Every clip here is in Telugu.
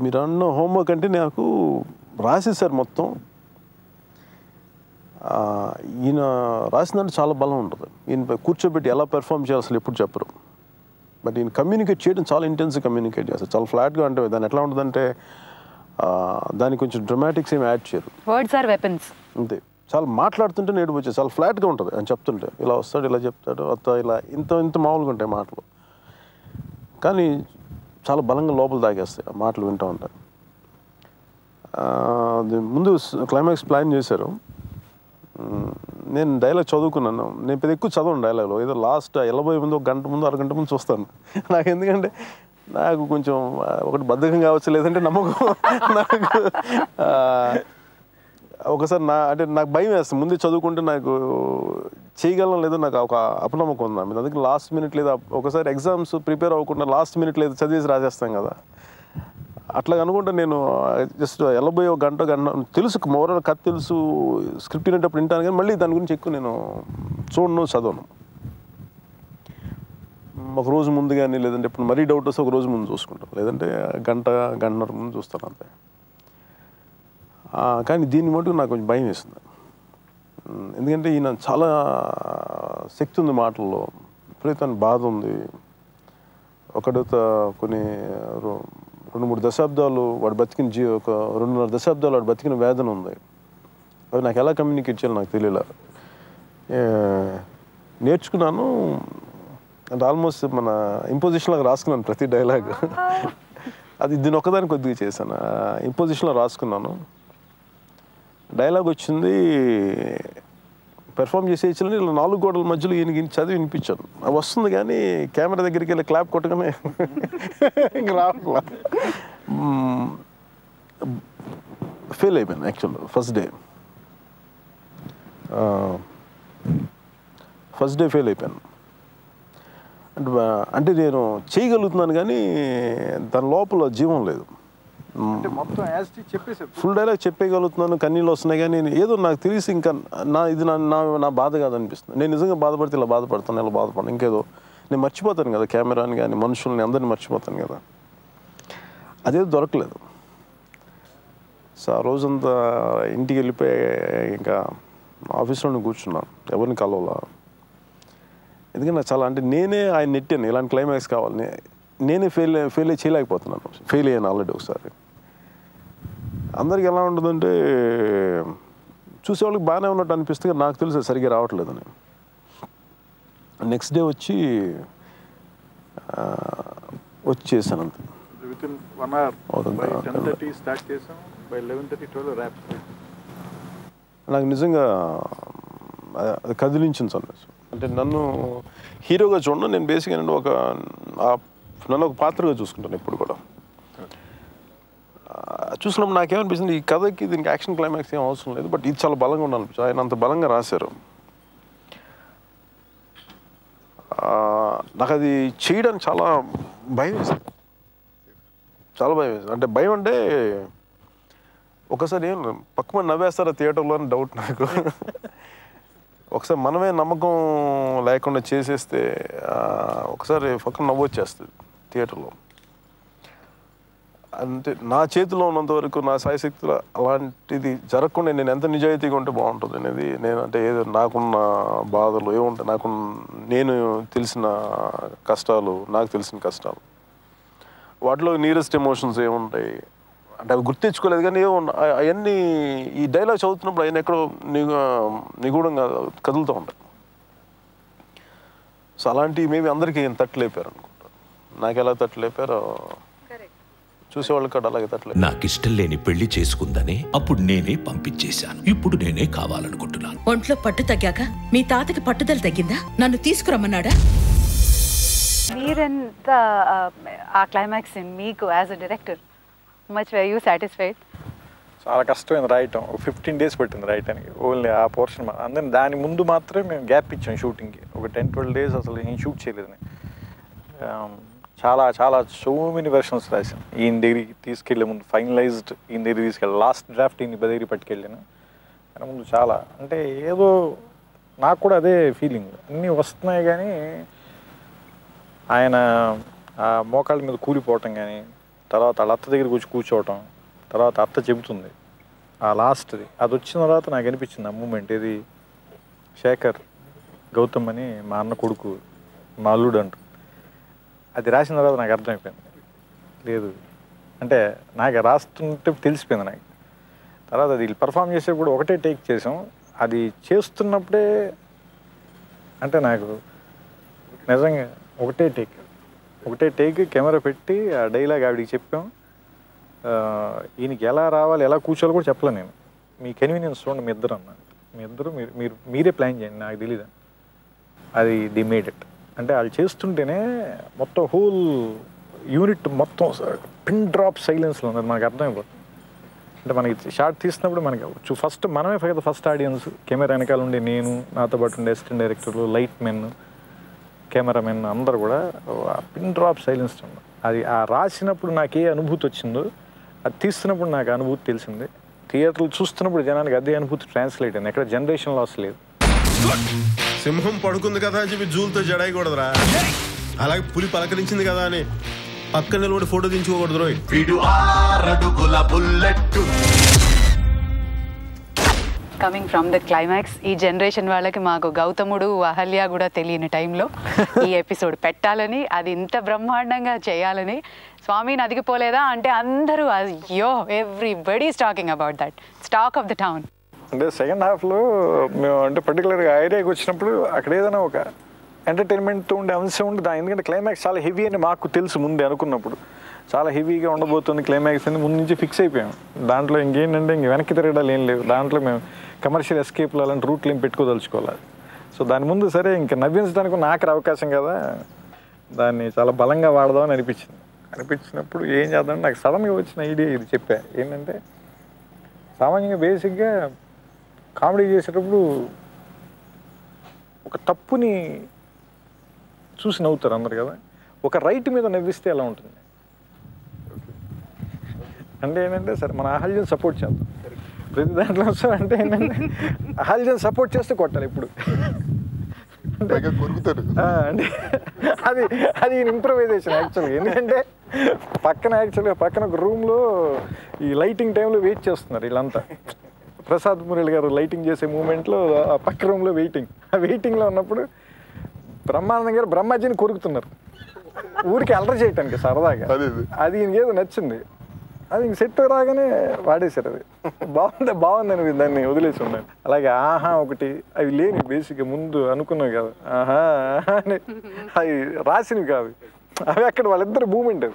మీరు అన్న హోంవర్క్ అంటే నాకు రాసేసారు మొత్తం. ఈయన రాసిందంటే చాలా బలం ఉంటుంది. ఈయన కూర్చోబెట్టి ఎలా పెర్ఫామ్ చేయాలి అసలు ఎప్పుడు చెప్పరు. బట్ ఈయన కమ్యూనికేట్ చేయడం చాలా ఇంటెన్స్గా కమ్యూనికేట్ చేస్తారు. చాలా ఫ్లాట్గా అంటే దాన్ని ఎట్లా ఉంటుందంటే దానికి కొంచెం డ్రమాటిక్స్ ఏమి యాడ్ చేయరు. వర్డ్స్ ఆర్ వెపన్స్ అంతే. చాలా మాట్లాడుతుంటే నేడు వచ్చేది చాలా ఫ్లాట్గా ఉంటుంది అని చెప్తుంటే. ఇలా వస్తాడు, ఇలా చెప్తాడు, ఇలా ఇంత మామూలుగా ఉంటాయి మాటలు, కానీ చాలా బలంగా లోపల తాగేస్తాయి ఆ మాటలు వింటూ ఉంటాయి. ముందు క్లైమాక్స్ ప్లాన్ చేశారు. నేను డైలాగ్ చదువుకున్నాను. నేను పెద్ద ఎక్కువ చదవను డైలాగ్లో. ఏదో లాస్ట్ వెళ్ళబోయే ముందు 1 గంట ముందు 1/2 గంట ముందు చూస్తాను. నాకు ఎందుకంటే నాకు కొంచెం ఒకటి బద్ధకం కావచ్చు, లేదంటే నమ్మకం. నాకు ఒకసారి నాకు భయం వేస్తుంది. ముందే చదువుకుంటే నాకు చేయగలను లేదో నాకు ఒక అపనమ్మకం ఉంది. అందుకే లాస్ట్ మినిట్ లేదా ఒకసారి ఎగ్జామ్స్ ప్రిపేర్ అవ్వకుండా లాస్ట్ మినిట్ లేదు చదివేసి రాసేస్తాం కదా, అట్లా అనుకుంటే నేను జస్ట్ వెళ్ళబోయే 1 గంట తెలుసు, మోరల్ కథ తెలుసు, స్క్రిప్ట్ వినేటప్పుడు వింటాను, కానీ మళ్ళీ దాని గురించి ఎక్కువ నేను చూడను, చదవను. ఒక రోజు ముందు కానీ, లేదంటే ఇప్పుడు మరీ డౌట్ వస్తే ఒక రోజు ముందు చూసుకుంటాను, లేదంటే గంటన్నర ముందు చూస్తాను అంతే. కానీ దీన్ని మటుకు నాకు కొంచెం భయం వేస్తుంది. ఎందుకంటే ఈయన చాలా శక్తి ఉంది మాటల్లో, విపరీతమైన బాధ ఉంది. కొన్ని 2-3 దశాబ్దాలు వాడు బతికిన ఒక 2.5 దశాబ్దాలు వాడు బతికిన వేదన ఉంది. అవి నాకు ఎలా కమ్యూనికేట్ చేయాలో నాకు తెలియలే. నేర్చుకున్నాను అంటే ఆల్మోస్ట్ మన ఇంపోజిషన్లాగా రాసుకున్నాను ప్రతి డైలాగ్. అది దీని ఒక్కదాన్ని కొద్దిగా చేశాను. ఇంపోజిషన్లో రాసుకున్నాను. డైలాగ్ వచ్చింది, పెర్ఫామ్ చేసే ఇచ్చిన ఇలా 4 గోడల మధ్యలో ఈయనకి చదివి వినిపించాను. అది వస్తుంది కానీ కెమెరా దగ్గరికి వెళ్ళి క్లాప్ కొట్టగానే ఇంక రావట్లా. ఫెయిల్ అయిపోయాను యాక్చువల్గా ఫస్ట్ డే ఫెయిల్ అయిపోయాను. అంటే నేను చేయగలుగుతున్నాను కానీ దాని లోపల జీవం లేదు. ఫుల్ డైలాగ్ చెప్పేయగలుగుతున్నాను, కన్నీళ్ళు వస్తున్నాయి, కానీ ఏదో నాకు తెలిసి ఇంకా ఇది నా బాధ కాదనిపిస్తుంది. నేను నిజంగా బాధపడితే ఇలా బాధపడతాను, ఇలా బాధపడను, ఇంకేదో నేను మర్చిపోతాను కదా, కెమెరాని కానీ మనుషుల్ని అందరినీ మర్చిపోతాను కదా, అదేదో దొరకలేదు. సో ఆ రోజంతా ఇంటికి వెళ్ళిపోయి ఇంకా ఆఫీస్లోనే కూర్చున్నాను, ఎవరిని కలవాలా. ఎందుకంటే నాకు చాలా అంటే నేనే ఆయన నెట్టాను, ఇలాంటి క్లైమాక్స్ కావాలి, నేనే ఫెయిల్ చేయలేకపోతున్నాను. ఫెయిల్ అయ్యాను ఆల్రెడీ ఒకసారి. అందరికి ఎలా ఉంటుందంటే చూసేవాళ్ళకి బాగానే ఉన్నట్టు అనిపిస్తుంది, నాకు తెలుసు సరిగ్గా రావట్లేదని. నెక్స్ట్ డే వచ్చేసాను అంతే. నాకు నిజంగా అది కదిలించింది సార్. అంటే నన్ను హీరోగా చూడను, నేను బేసిక్గా నన్ను ఒక పాత్రగా చూసుకుంటాను ఎప్పుడు కూడా. చూసినప్పుడు నాకేమనిపిస్తుంది, ఈ కథకి దీనికి యాక్షన్ క్లైమాక్స్ ఏం అవసరం లేదు, బట్ ఇది చాలా బలంగా ఉండాలనిపించింది. ఆయన అంత బలంగా రాశారు. నాకు అది చేయడానికి చాలా భయం వేసింది, చాలా భయం వేసింది. అంటే భయం అంటే ఒకసారి ఏం పక్కన నవ్వేస్తారా థియేటర్లో అని డౌట్ నాకు. ఒకసారి మనమే నమ్మకం లేకుండా చేసేస్తే ఒకసారి పక్కన నవ్వొచ్చేస్తుంది థియేటర్లో. అంటే నా చేతిలో ఉన్నంత వరకు, నా సాయశక్తిలో అలాంటిది జరగకుండా నేను ఎంత నిజాయితీగా ఉంటే బాగుంటుంది అనేది. నేను అంటే ఏదో నాకున్న బాధలు ఏముంటాయి, నేను తెలిసిన కష్టాలు, నాకు తెలిసిన కష్టాలు, వాటిలో నియరెస్ట్ ఎమోషన్స్ ఏముంటాయి అంటే అవి గుర్తించుకోలేదు, కానీ అవన్నీ ఈ డైలాగ్ చదువుతున్నప్పుడు ఆయన ఎక్కడో నిగూఢంగా కదులుతూ ఉంటాయి. సో అలాంటివి మేబీ అందరికీ తట్టులేపారు అనుకుంటారు. నాకు ఎలా తట్టులేపారో చూసేవాళ్ళు కూడా అలాగే తట్టలేదు. నాకు ఇష్టం లేని పెళ్లి చేసుకుందని అప్పుడు నేనే పంపించేశాను. ఇప్పుడు నేనే కావాలనుకుంటున్నాను. ఒంట్లో పట్టు తగ్గాక మీ తాతకి పట్టుదల తగ్గిందా? నన్ను తీసుకురమ్మన్నాడా? మీరెంత ఆ క్లైమాక్స్ మీకు as a director much were you satisfied? చాలా కష్టమైంది రాయటం. 15 days పట్టింది రాయటానికి ఓన్లీ ఆ పోర్షన్. అందరం దాని ముందు మాత్రమే మేము గ్యాప్ ఇచ్చాం షూటింగ్కి. ఒక 10-12 days అసలు నేను షూట్ చేయలేదు. చాలా చాలా సో మెనీ వెర్షన్స్ రాశాను. ఈయన దగ్గరికి తీసుకెళ్ళే ముందు ఫైనలైజ్డ్ ఈయన దగ్గర తీసుకెళ్ళి లాస్ట్ డ్రాఫ్ట్ ఈయన దగ్గర పట్టుకెళ్ళాను. కానీ ముందు చాలా అంటే ఏదో నాకు కూడా అదే ఫీలింగ్. అన్నీ వస్తున్నాయి కానీ ఆయన ఆ మోకాళ్ళ మీద కూలిపోవటం కానీ తర్వాత వాళ్ళ అత్త దగ్గర కూర్చోవటం, తర్వాత అత్త చెబుతుంది ఆ లాస్ట్ది. అది వచ్చిన తర్వాత నాకు అనిపించింది ఆ మూమెంట్, ఇది శేఖర్ గౌతమ్ అని మా అన్న కొడుకు, మా అల్లుడు అంటూ. అది రాసిన తర్వాత నాకు అర్థమైపోయింది, లేదు అంటే నాకు రాస్తుంటే తెలిసిపోయింది నాకు. తర్వాత అది పర్ఫామ్ చేసేప్పుడు ఒకటే టేక్ చేసాం. అది చేస్తున్నప్పుడే అంటే నాకు నిజంగా ఒకటే టేక్ కెమెరా పెట్టి ఆ డైలాగ్ ఆవిడికి చెప్పాం. ఈయనకి ఎలా రావాలి, ఎలా కూర్చోవాలి కూడా చెప్పలే నేను. మీ కన్వీనియన్స్ చూడండి మీ ఇద్దరు అన్న, మీరే ప్లాన్ చేయండి, నాకు తెలీదా. అది ది మేడ్ ఇట్. అంటే వాళ్ళు చేస్తుంటేనే మొత్తం హోల్ యూనిట్ మొత్తం పిన్ డ్రాప్ సైలెన్స్లో ఉన్నది, మనకు అర్థమైపోతుంది. అంటే మనకి షార్ట్ తీసినప్పుడు మనకి ఫస్ట్ మనమే కదా ఫస్ట్ ఆడియన్స్. కెమెరా వెనకాల ఉండే నేను, నాతో పాటు ఉండే అసిస్టెంట్ డైరెక్టర్లు, లైట్ మెన్, కెమెరామెన్ అందరు కూడా పిన్ డ్రాప్ సైలెన్స్ ఉన్నారు. అది ఆ రాసినప్పుడు నాకు ఏ అనుభూతి వచ్చిందో అది తీస్తున్నప్పుడు నాకు అనుభూతి తెలిసింది. థియేటర్లు చూస్తున్నప్పుడు జనానికి అదే అనుభూతి ట్రాన్స్లేట్ అయింది. ఎక్కడ జనరేషన్ లాస్ లేదు. సింహం పడుకుంది కదా అని చెప్పి జూలతో జడాయకూడదురా, అలాగే పులి పలకరించింది కదా అని పక్కన నిలబడి photo దించుకోకూడదు Roy. Coming from the climax, ఈ జనరేషన్ వాళ్ళకి మాకు గౌతముడు అహల్య కూడా తెలియని టైంలో ఈ ఎపిసోడ్ పెట్టాలని, అది ఇంత బ్రహ్మాండంగా చేయాలని. స్వామి నదిగిపోలేదా అంటే అందరూ అయ్యో everybody's talking about that stock of the town. అంటే సెకండ్ హాఫ్లో మేము అంటే పర్టికులర్గా ఐడియాకి వచ్చినప్పుడు అక్కడ ఏదైనా ఒక ఎంటర్టైన్మెంట్తో ఉండే అంశం ఉంది దాని. ఎందుకంటే క్లైమాక్స్ చాలా హెవీ అని మాకు తెలుసు ముందే అనుకున్నప్పుడు, చాలా హెవీగా ఉండబోతుంది క్లైమాక్స్ అని ముందు నుంచి ఫిక్స్ అయిపోయాం. దాంట్లో ఇంకేంటంటే ఇంక వెనక్కి తిరగడాలు ఏం లేవు. దాంట్లో మేము కమర్షియల్ ఎస్కేప్లు అలాంటి రూట్లు ఏం పెట్టుకోదలుచుకోవాలి. సో దాని ముందు సరే ఇంకా నవ్వించడానికి నాకు అవకాశం కదా, దాన్ని చాలా బలంగా వాడదామని అనిపించినప్పుడు ఏం చేద్దామని నాకు సడన్గా వచ్చిన ఐడియా ఇది చెప్పా. ఏంటంటే సామాన్యంగా బేసిక్గా కామెడీ చేసేటప్పుడు ఒక తప్పుని చూసి నవ్వుతారు అందరు కదా, ఒక రైట్ మీద నవ్విస్తే ఎలా ఉంటుంది అంటే ఏంటంటే సరే మన అహల్యం సపోర్ట్ చేద్దాం ప్రతి దాంట్లో. అంటే ఏంటంటే అహల్యం సపోర్ట్ చేస్తే కొట్టాలి ఇప్పుడు అంటే అది ఇంప్రూవైజేషన్ యాక్చువల్గా. ఎందుకంటే పక్కన ఒక రూమ్లో ఈ లైటింగ్ టైంలో వెయిట్ చేస్తున్నారు వీళ్ళంతా. ప్రసాద్ మురళి గారు లైటింగ్ చేసే మూమెంట్లో ఆ పక్క రూమ్లో ఆ వెయిటింగ్లో ఉన్నప్పుడు బ్రహ్మానందం గారు బ్రహ్మాజీని కొరుకుతున్నారు ఊరికి అల్లరి చేయటానికి సరదాగా. అది ఇంకేదో నచ్చింది, అది ఇంక సెట్ రాగానే వాడేశారు. అది బాగుందని దాన్ని వదిలేసి ఉన్నాను. అలాగే ఆహా ఒకటి అవి లేని బేసిక్గా ముందు అనుకున్నావు కదా, ఆహా అని అవి రాసినవి కాదు, అవి అక్కడ వాళ్ళిద్దరు మూమెంట్.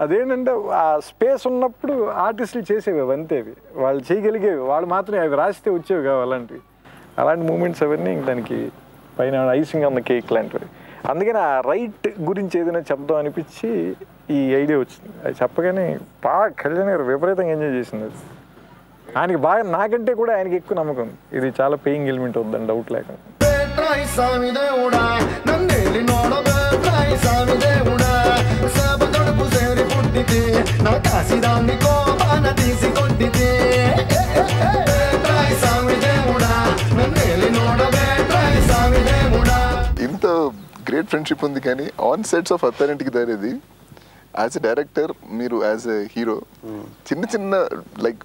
అదేంటంటే ఆ స్పేస్ ఉన్నప్పుడు ఆర్టిస్టులు చేసేవి అవి అంతే, అవి వాళ్ళు చేయగలిగేవి, వాళ్ళు మాత్రమే అవి రాస్తే వచ్చేవి కావు అలాంటి మూమెంట్స్ అవన్నీ ఇంక దానికి పైన ఐసింగ్ ఆన్ ద కేక్ లాంటివి. అందుకని ఆ రైట్ గురించి ఏదైనా చెప్దాం అనిపించి ఈ ఐడియా వచ్చింది. అది చెప్పగానే బాగా కళ్యాణ్ గారు విపరీతంగా ఎంజాయ్ చేసింది. అది ఆయనకి బాగా, నాకంటే కూడా ఆయనకి ఎక్కువ నమ్మకం ఇది చాలా పేయింగ్ ఎలిమెంట్ వద్దని డౌట్ లేకుండా. ఇంత గ్రేట్ ఫ్రెండ్షిప్ ఉంది కానీ on sets of Attarintiki Daredi as a director మీరు యాజ్ ఎ హీరో చిన్న లైక్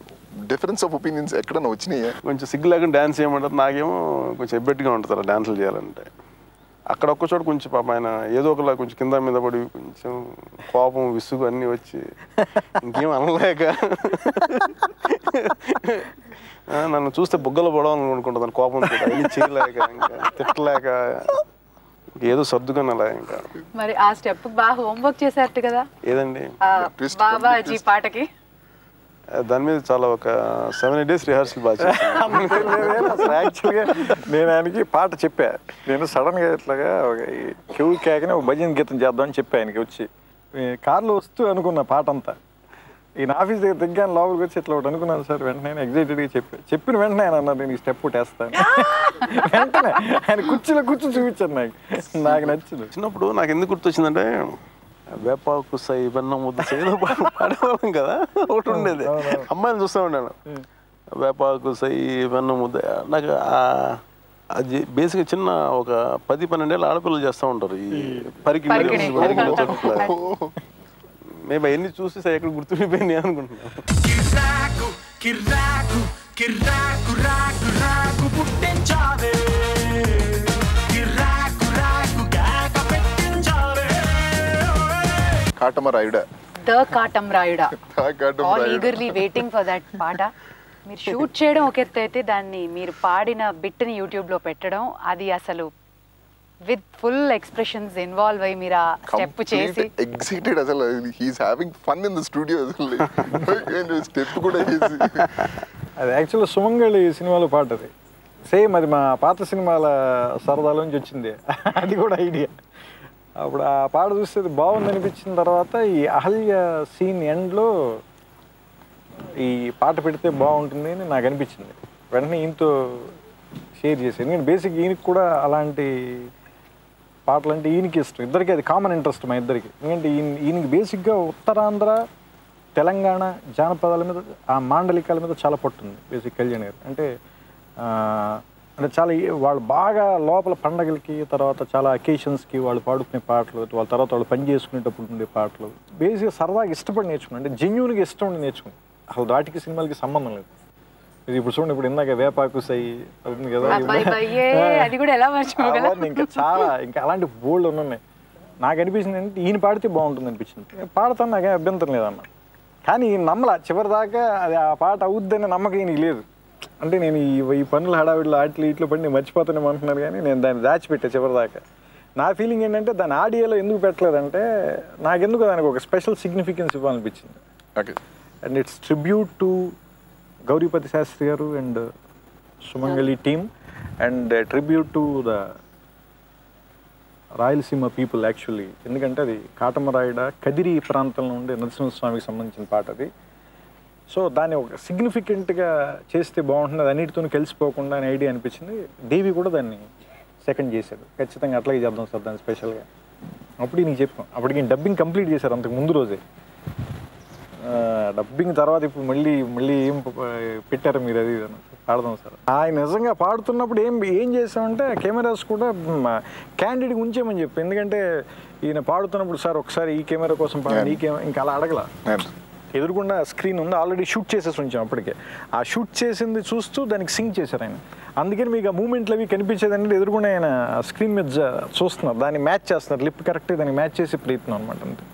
డిఫరెన్స్ ఆఫ్ ఒపీనియన్స్ ఎక్కడన్నా వచ్చినాయా? కొంచెం సిగ్గు లేకుండా డ్యాన్స్ చేయమంటారు, నాకేమో కొంచెం ఎబ్బెట్టుగా ఉంటుంది డ్యాన్సులు చేయాలంటే. అక్కడ ఒక్క చోట కొంచెం పాప ఆయన ఏదో ఒకలా కొంచెం కింద మీద పడి కొంచెం కోపం విసుగు అన్నీ వచ్చి ఇంకేం అనలేక నన్ను చూస్తే బుగ్గలు పడవాలని అనుకుంటుంది కోపం అన్నీ చేయలేక ఇంకా తిట్టలేక ఏదో సర్దుకొని అలా ఇంకా. మరి ఆ స్టెప్ బాగా హోంవర్క్ చేశారు కదా ఏదండి బాబాజీ పాటకి? దాని మీద చాలా ఒక 7-8 days రిహార్సల్ బాగా. యాక్చువల్గా నేను ఆయనకి పాట చెప్పా, నేను సడన్గా ఇట్లాగా ఒక క్యూ కేకని ఒక భజన గీతం చేద్దామని చెప్పా ఆయనకి. వచ్చి కార్లో వస్తూ అనుకున్న పాట అంతా, ఈయన ఆఫీస్ దగ్గర దిగ్గాను లోపలికి వచ్చి ఇట్లా ఒకటి అనుకున్నాను సార్. వెంటనే ఎగ్జైటెడ్గా చెప్పిన వెంటనే ఆయన అన్నారు నేను ఈ స్టెప్ వేస్తాను. వెంటనే ఆయన కుర్చీలో కూర్చొని చూపించారు. నాకు నచ్చింది. చిన్నప్పుడు నాకు ఎందుకు గుర్తొచ్చిందంటే వేపాకు సై బెన్నం ముద్ద ఏదో పాడేవాళ్ళం కదా, ఒకటి ఉండేది. అమ్మాయిని చూస్తూ ఉన్నాను, వేపాకు సై బెన్నం ముద్ద. నాకు అది బేసిక్గా చిన్న ఒక 10-12 ఏళ్ళ ఆడపిల్లలు చేస్తూ ఉంటారు ఈ పరికిణి. మేము అవన్నీ చూసి సరే ఎక్కడ గుర్తుండిపోయింది అనుకుంటున్నాం. Katamarayuda, the Katamarayuda, all eagerly waiting for that పాట. మీరు షూట్ చేయడం ఒక ఎత్తు అయితే దాన్ని మీరు పాడిన బిట్ని యూట్యూబ్లో పెట్టడం, అది అసలు విత్ ఫుల్ ఎక్స్ప్రెషన్స్ ఇన్వాల్వ్ అయ్యి మీరు ఆ స్టెప్ చేసి ఎగ్జైటెడ్. అసలు he's having fun in the studio. అసలు స్టెప్ కూడా చేసి అది యాక్చువల్గా సుమంగళి సినిమాలో పాట అది. సేమ్ అది మా పాత సినిమాల సరదాలోంచి వచ్చింది. అది కూడా ఐడియా. అప్పుడు ఆ పాట చూస్తే బాగుంది అనిపించిన తర్వాత ఈ అహల్య సీన్ ఎండ్లో ఈ పాట పెడితే బాగుంటుంది అని నాకు అనిపించింది. వెంటనే ఈయనతో షేర్ చేశాను. ఎందుకంటే బేసిక్ ఈయనకి కూడా అలాంటి పాటలు అంటే ఈయనకి ఇష్టం. ఇద్దరికి అది కామన్ ఇంట్రెస్ట్ మా ఇద్దరికి. ఎందుకంటే ఈయనకి బేసిక్గా ఉత్తరాంధ్ర, తెలంగాణ జానపదాల మీద, ఆ మాండలికాల మీద చాలా పట్టుంది బేసిక్ కళ్యాణ్ గారు. అంటే చాలా వాళ్ళు బాగా లోపల పండగలకి, తర్వాత చాలా అకేషన్స్కి వాళ్ళు పాడుకునే పాటలు, వాళ్ళ తర్వాత వాళ్ళు పని చేసుకునేటప్పుడు ఉండే పాటలు బేసిక్గా సరదాగా ఇష్టపడి నేర్చుకున్నాను. అంటే జెన్యూన్గా ఇష్టం ఉండి నేర్చుకున్నాను. అసలు వాటికి సినిమాలకి సంబంధం లేదు. ఇది ఇప్పుడు చూడండి, ఇప్పుడు ఇందాక వేపాకు సై అవుతుంది కదా, ఇంకా చాలా ఇంకా అలాంటి బోల్డ్ ఉన్నాయి. నాకు అనిపించింది అంటే ఈయన పాడితే బాగుంటుంది అనిపించింది. పాడతాను, నాకేం అభ్యంతరం లేదన్న. కానీ ఈయన నమ్మల చివరి దాకా అది ఆ పాట అవుద్దనే నమ్మకం ఈయనకి లేదు. అంటే నేను ఈ పనులు హడావిడిలో ఆటలు ఇట్లో పడి నేను మర్చిపోతానేమో అంటున్నాను, కానీ నేను దాన్ని దాచిపెట్టా చివరి దాకా. నా ఫీలింగ్ ఏంటంటే దాని ఆడియోలో ఎందుకు పెట్టలేదంటే నాకెందుకు దానికి ఒక స్పెషల్ సిగ్నిఫికెన్స్ ఇవ్వాలనిపించింది. Okay. And it's tribute to Gauripati Shastri garu and Sumangali team, and tribute to the Rayalaseema people actually. ఎందుకంటే అది కాటమరాయుడ కదిరి ప్రాంతంలో ఉండే నరసింహస్వామికి సంబంధించిన పాట అది. సో దాన్ని ఒక సిగ్నిఫికెంట్గా చేస్తే బాగుంటుంది, అది అన్నిటితో కలిసిపోకుండా అని ఐడియా అనిపించింది. దేవి కూడా దాన్ని సెకండ్ చేశాడు. ఖచ్చితంగా అట్లాగే చేద్దాం సార్ దాన్ని స్పెషల్గా. అప్పుడు నీకు చెప్పాం, అప్పటికి డబ్బింగ్ కంప్లీట్ చేశారు అంతకు ముందు రోజే. డబ్బింగ్ తర్వాత ఇప్పుడు మళ్ళీ ఏం పెట్టారు మీరు, అది పాడదాం సార్. ఆయన నిజంగా పాడుతున్నప్పుడు ఏం చేసామంటే కెమెరాస్ కూడా క్యాండిడ్గా ఉంచేమని చెప్పి. ఎందుకంటే ఈయన పాడుతున్నప్పుడు సార్ ఒకసారి ఈ కెమెరా కోసం పాడండి, ఈ కెమెరా ఇంకా అలా అడగల. ఎదురుకుండా స్క్రీన్ ఉంది, ఆల్రెడీ షూట్ చేసేసి ఉంచాం అప్పటికే. ఆ షూట్ చేసింది చూస్తూ దానికి సింక్ చేశారు ఆయన. అందుకని మీకు ఆ మూమెంట్లు అవి కనిపించేదంటే ఎదురుకుండా ఆయన స్క్రీన్ మీద చూస్తున్నారు, దాన్ని మ్యాచ్ చేస్తున్నారు, లిప్ కరెక్ట్గా దాన్ని మ్యాచ్ చేసే ప్రయత్నం అనమాట అంతే.